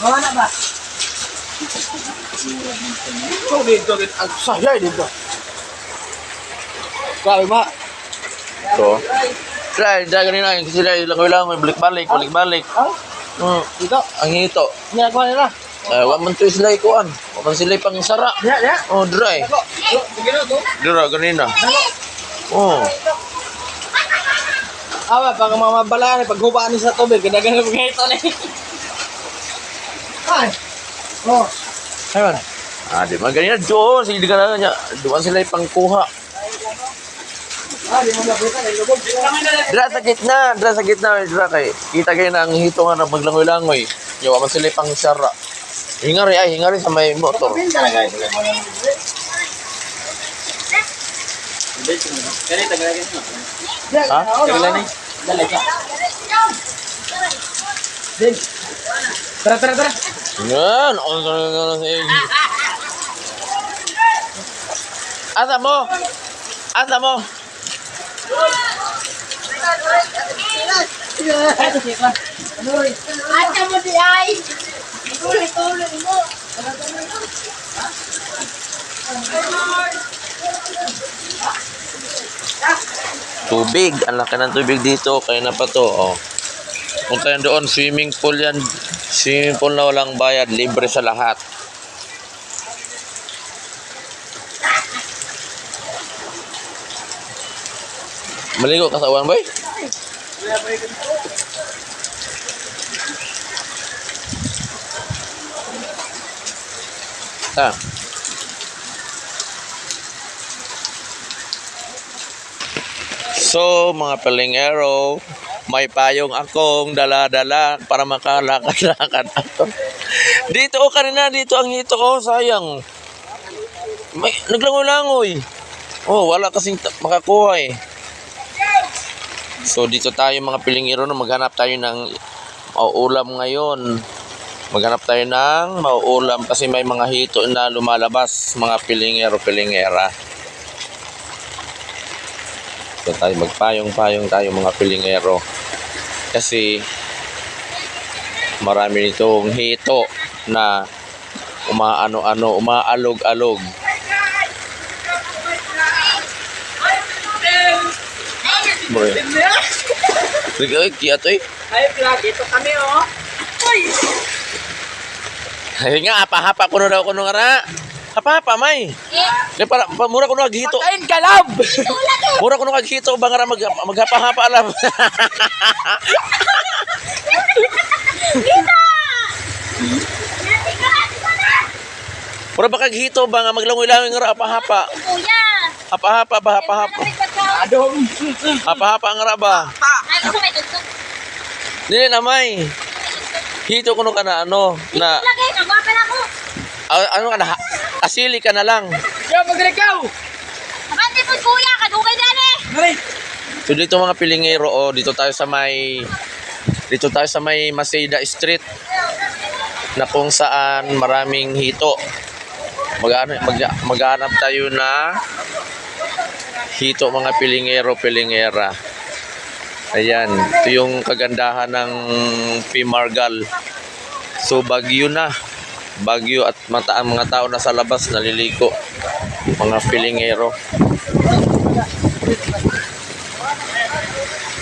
Wala na ba? So, dito. Ang sayay dito. Grabe ba? So, try kanina yung sila ilang may balik-balik. Dito. Ang hito. Ginagawa nila. Wa man to sila ikuan. Wa man sila pang sara. Diya. Oh, dry. Ako. Dira kanina. Oh. Awa, baka mamabalaan. Paghubaan niya sa tubig. Ginagawa ng ito na Ay. Oh. Ayun. Di man ganina doon. Sige ka na niya. Doon sila pangkuha. Di mo nakita. Lubog. Dira sa gitna. Dira kay. Kita kayo na ang hito nga na maglangoy-langoy. Yung wa man sila pang sara. Hingari sa may motor. Pinta na guys. Ganito, ganito. Ha? Kailan Dali ka. Din. Tara. Yan. Ano sa iyo? Asa mo? Ate mo di ay. Tuloy mo. Tubig. Ang laki ng tubig dito. Kaya na pa to. Oh. Punta yan doon. Swimming pool yan. Swimming pool na walang bayad. Libre sa lahat. Maligo ka sa uwan, boy? Ah. So, mga palingero, may payong akong dala-dala para makalakad-lakad ako. Dito kanina, dito ang hito ko, sayang. May naglangoy-langoy. Oh, wala kasing makakuha eh. So, dito tayo mga pilingero na maghanap tayo ng mauulam ngayon. Maghanap tayo ng mauulam kasi may mga hito na lumalabas, mga pilingero-pilingera. So tayo magpayong-payong tayo mga pilingero. Kasi marami nitong hito na umaalog-alog. Boy. Sige, kiato eh. Ay, vlog. Ito kami, oh. Uy. Ay nga, apa-hapa ko na daw ko nung ara. Hapa-hapa, may. Para mura ko na naghito. Patayin ka, love! Mura ko na naghito, bang ara maghapa-hapa alam. Mura ba kaghito, bang maglangoy-langoy nga ara, hapa-hapa. Kuya. Hapa-hapa ba, hapa-hapa. Adong. Hapa-hapa nga ara ba. Ay, ako may tugtog. Dili na, may. Hito ko nung ka na, na, Lagay, nagwapa na ako. ano ka na, asili ka na lang. Yo, magrikaw! Abante po, kuya. Kadugay dali. Dali. So dito mga pilingero, oh, dito tayo sa may Maseda Street na kung saan maraming hito. Maghanap tayo na hito mga pilingero-pilingera. Ayan, ito yung kagandahan ng Pimargal. So bagyo na. Bagyo at ang mga tao na sa labas naliligo. Mga pilingero.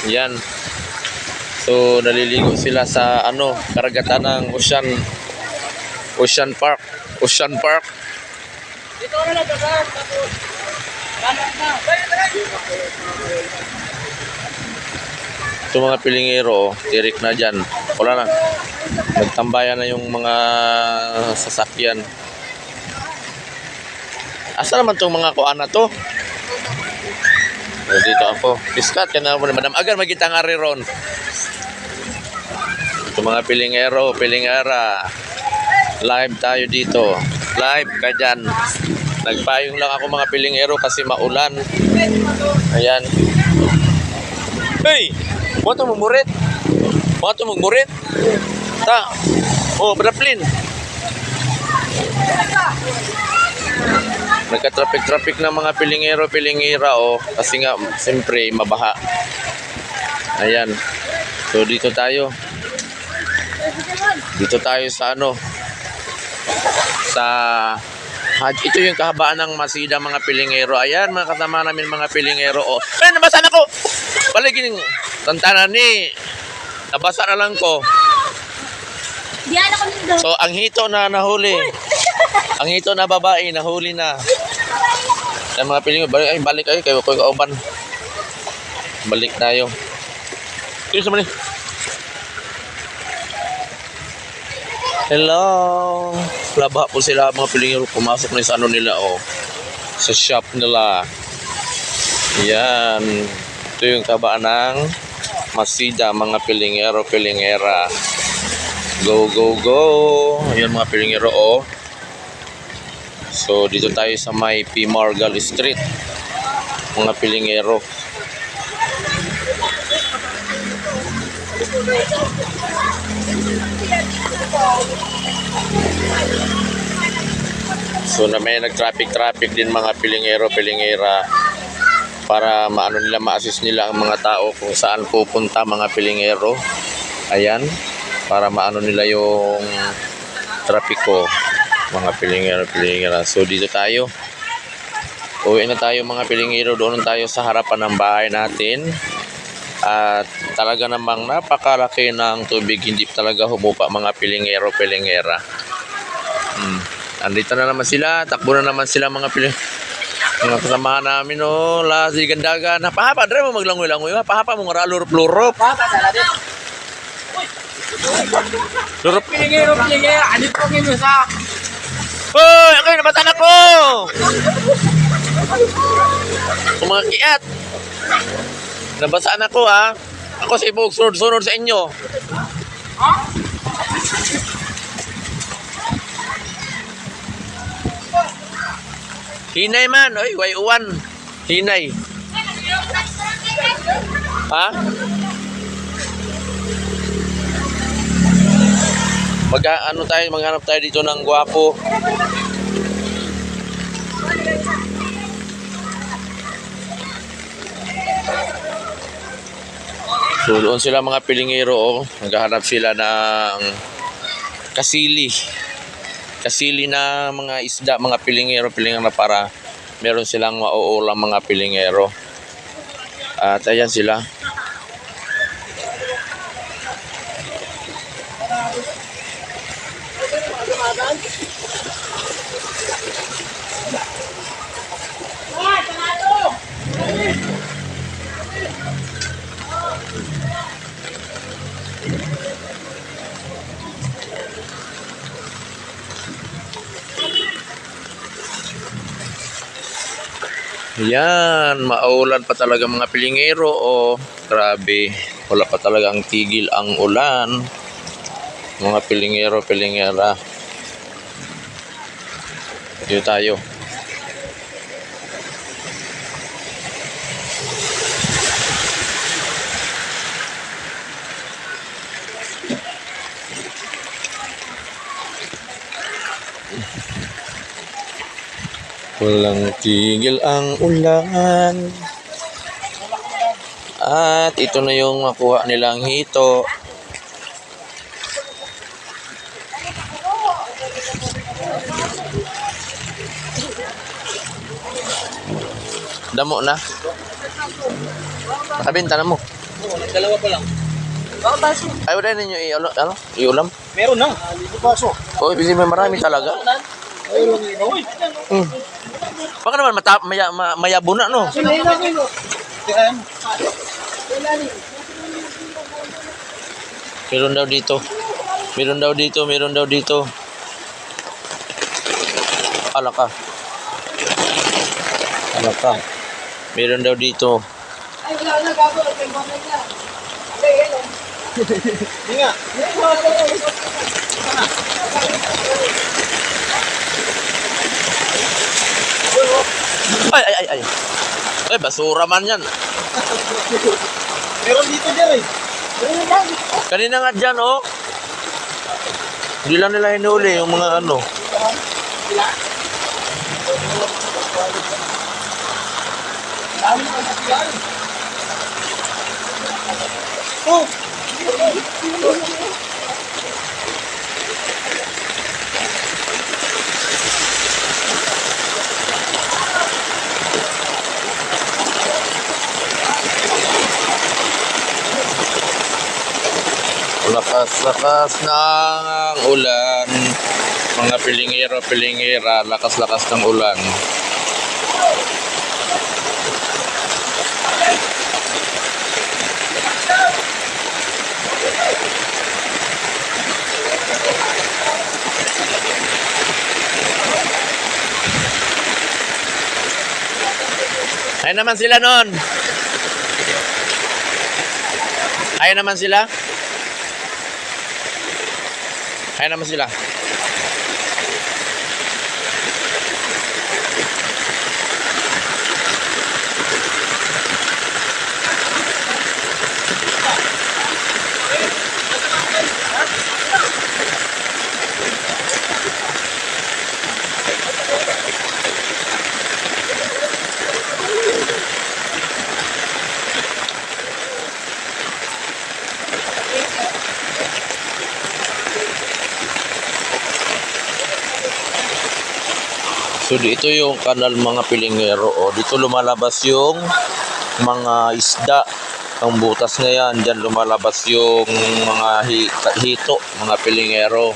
Yan. So naliligo sila sa karagatan ng Ocean Park. Dito na lang, tapos. Kanan na. Ito mga pilingero, tirik na dyan. Wala na. Nagtambayan na yung mga sasakyan. Asa naman itong mga kuan na to? Dito ako. Piskat ka na mo. Madam Agar, magkita nga ron. Ito mga pilingero, pilingera. Live tayo dito. Live ka dyan. Nagpayong lang ako mga pilingero kasi maulan. Ayan. Hey! Buat mo murit. Ta. Oh, braplin. Nagka-traffic na mga pilingero-pilingera kasi nga siyempre mabaha. Ayan. So dito tayo. Dito tayo sa ano, sa ito yung kahabaan ng Masida mga pilingero. Ayan mga kasama namin mga pilingero. Oh. Ay, nabasa na ko. Paligin tantanan ni. Nabasa na lang ko. Diyan ako nindo. So ang hito na nahuli. Ang hito na babae nahuli na. Ang mga pilingero, balik kayo kayo kauban. Balik tayo. Kaya sa mali. Hello. Laba po sila mga pilingero. Pumasok na sa ano nila oh. Sa shop nila. Yan. Ito yung kabaan ng Masida mga pilingero, pilingera. Go, go, go. Ayan mga pilingero oh. So dito tayo sa may P. Margal Street. Mga pilingero. So na may nag-traffic din mga pilingero, pilingera para maano nila ma-assist nila ang mga tao kung saan pupunta mga pilingero. Ayan, para maano nila yung trapiko mga pilingero, pilingera. So dito tayo. Uwi na tayo mga pilingero, doon tayo sa harapan ng bahay natin. At talaga namang napakalaki ng tubig, hindi talaga humupa mga pilingero, pilingera. Andito na naman sila, takbo na naman sila mga mga kasamahan namin oh, lasi gandaga. Napahapa, dre mo maglangoy-langoy, pahapa mo nga lurup-lurup. Lurup. Pilingero, pilingero. Anit po kayo sa... Hoy, ako yung nabatan ako! Mga kiat. Nabasaan ako ha. Ako si Ibog, sunod-sunod sa inyo. Hinay man, oy, way uwan. Hinay. Ha? Maghanap tayo dito ng gwapo. So doon sila mga pilingero oh, naghahanap sila ng kasili. Kasili na mga isda, mga pilingero, pilingero para meron silang mauulam mga pilingero. At ayan sila. Yan, maulan pa talaga mga pilingero oh. Grabe, wala pa talagang tigil ang ulan. Mga pilingero, pilingera. Dito tayo. Walang tigil ang ulan. At ito na yung makuha nilang hito. Damo na. Nakabenta na mo. Dalawa pa lang. Ayaw na ninyo iulam? Meron na. Libo baso. Oh, ibig sabihin marami talaga. Ayun, uy. Baka naman mayabo na no? Meron daw dito. Meron daw dito, meron daw dito. Alaka. Alaka. Meron daw dito. Ay, wala na gago. Nagpapalagay na. Hindi nga. Ay. Ay, basura man yan. Meron dito dyan eh. Kanina nga dyan, oh. Hindi lang nila hinuli yung mga ano. Oh! Lakas-lakas ng ulan. Mga pilingero, pilingera, lakas-lakas ng ulan. Ayun naman sila nun. Ayun naman sila. Ayun naman sila. So dito yung kanal mga pilingero. O, dito lumalabas yung mga isda. Ang butas na yan. Diyan lumalabas yung mga hito, mga pilingero.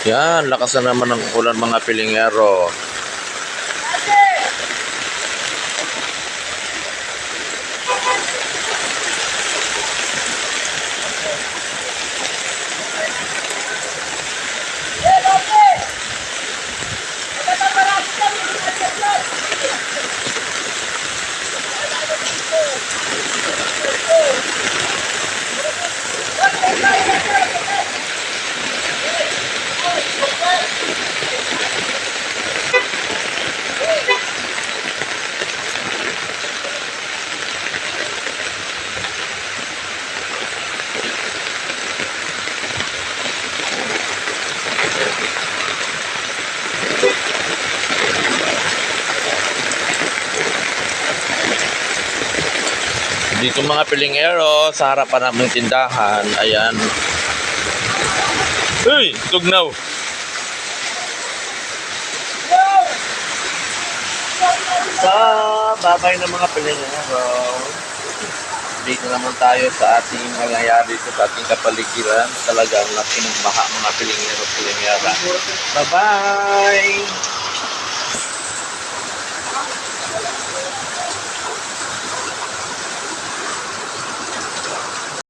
Yan, lakas na naman ng ulan mga pilingero. Dito mga pilingero, sa harapan naming tindahan, ayan. Uy, tugnaw. Sa babay ng mga pilingero, dito naman tayo sa ating nangyayari sa ating kapaligiran. Talagang laki ng baha mga pilingero, pilingera. Bye-bye!